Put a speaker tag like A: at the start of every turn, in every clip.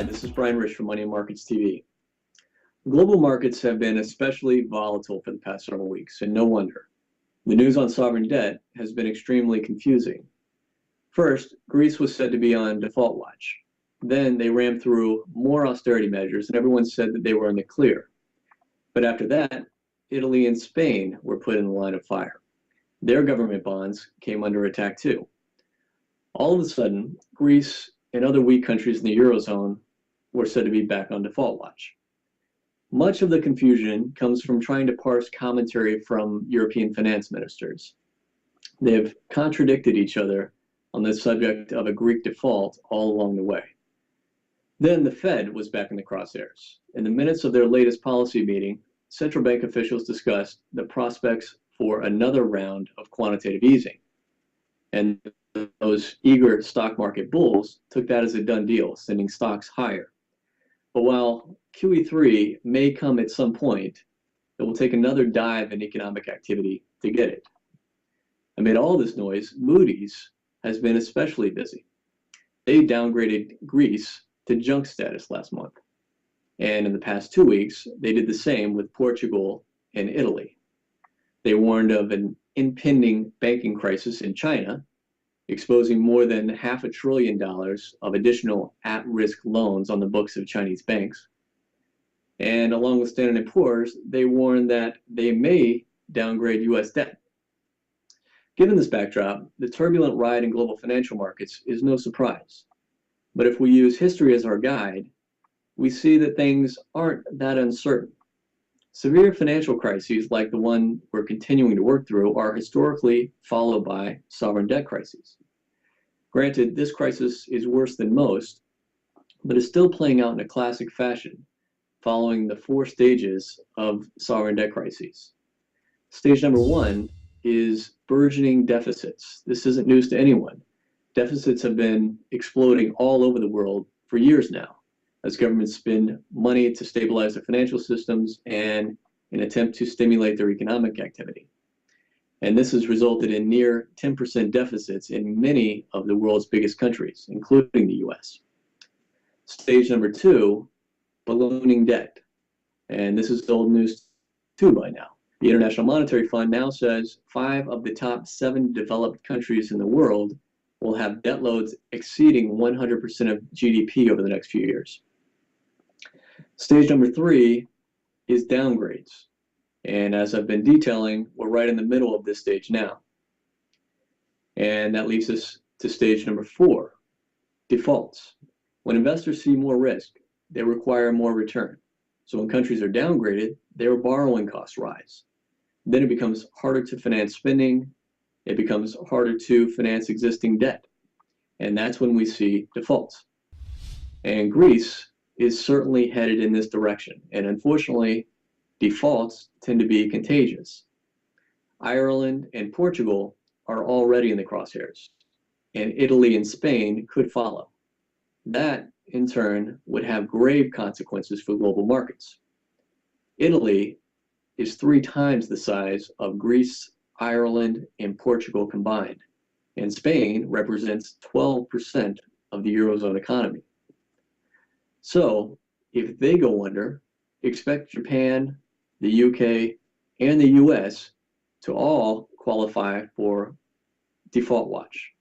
A: Hi, this is Bryan Rich from Money Markets TV. Global markets have been especially volatile for the past several weeks, and no wonder. The news on sovereign debt has been extremely confusing. First, Greece was said to be on default watch. Then they rammed through more austerity measures, and everyone said that they were in the clear. But after that, Italy and Spain were put in the line of fire. Their government bonds came under attack too. All of a sudden, Greece and other weak countries in the Eurozone were said to be back on default watch. Much of the confusion comes from trying to parse commentary from European finance ministers. They have contradicted each other on the subject of a Greek default all along the way. Then the Fed was back in the crosshairs. In the minutes of their latest policy meeting, central bank officials discussed the prospects for another round of quantitative easing. And those eager stock market bulls took that as a done deal, sending stocks higher. But while QE3 may come at some point, it will take another dive in economic activity to get it. Amid all this noise, Moodys has been especially busy. They downgraded Greece to junk status last month. And in the past 2 weeks, they did the same with Portugal and Italy. They warned of an impending banking crisis in China, exposing more than $500 billion of additional at-risk loans on the books of Chinese banks. And along with Standard & Poor's, they warned that they may downgrade U.S. debt. Given this backdrop, the turbulent ride in global financial markets is no surprise. But if we use history as our guide, we see that things aren't that uncertain. Severe financial crises like the one we're continuing to work through are historically followed by sovereign debt crises. Granted, this crisis is worse than most, but is still playing out in a classic fashion, following the 4 stages of sovereign debt crises. Stage number 1 is burgeoning deficits. This isn't news to anyone. Deficits have been exploding all over the world for years now, as governments spend money to stabilize their financial systems and an attempt to stimulate their economic activity. And this has resulted in near 10% deficits in many of the world's biggest countries, including the US. Stage number 2, ballooning debt. And this is old news too by now. The International Monetary Fund now says 5 of the top 7 developed countries in the world will have debt loads exceeding 100% of GDP over the next few years. Stage number 3 is downgrades. And as I've been detailing, we're right in the middle of this stage now. And that leads us to stage number 4, defaults. When investors see more risk, they require more return. So when countries are downgraded, their borrowing costs rise. Then it becomes harder to finance spending. It becomes harder to finance existing debt. And that's when we see defaults. And Greece is certainly headed in this direction. And unfortunately, defaults tend to be contagious. Ireland and Portugal are already in the crosshairs, and Italy and Spain could follow. That, in turn, would have grave consequences for global markets. Italy is 3 times the size of Greece, Ireland, and Portugal combined, and Spain represents 12% of the Eurozone economy. So, if they go under, expect Japan, the UK, and the US to all qualify for default watch,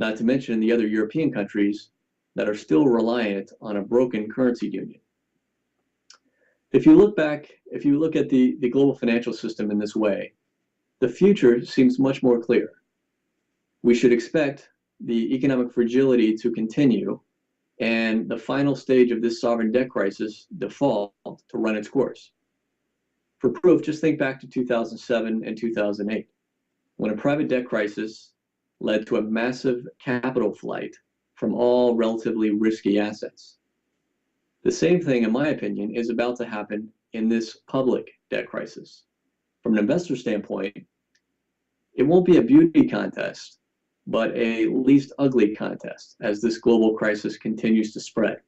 A: not to mention the other European countries that are still reliant on a broken currency union. If you look at the global financial system in this way, the future seems much more clear. We should expect the economic fragility to continue and the final stage of this sovereign debt crisis, default, to run its course. For proof, just think back to 2007 and 2008, when a private debt crisis led to a massive capital flight from all relatively risky assets. The same thing, in my opinion, is about to happen in this public debt crisis. From an investor standpoint, it won't be a beauty contest, but a least ugly contest as this global crisis continues to spread.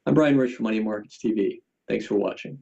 A: I'm Bryan Rich from Money Markets TV. Thanks for watching.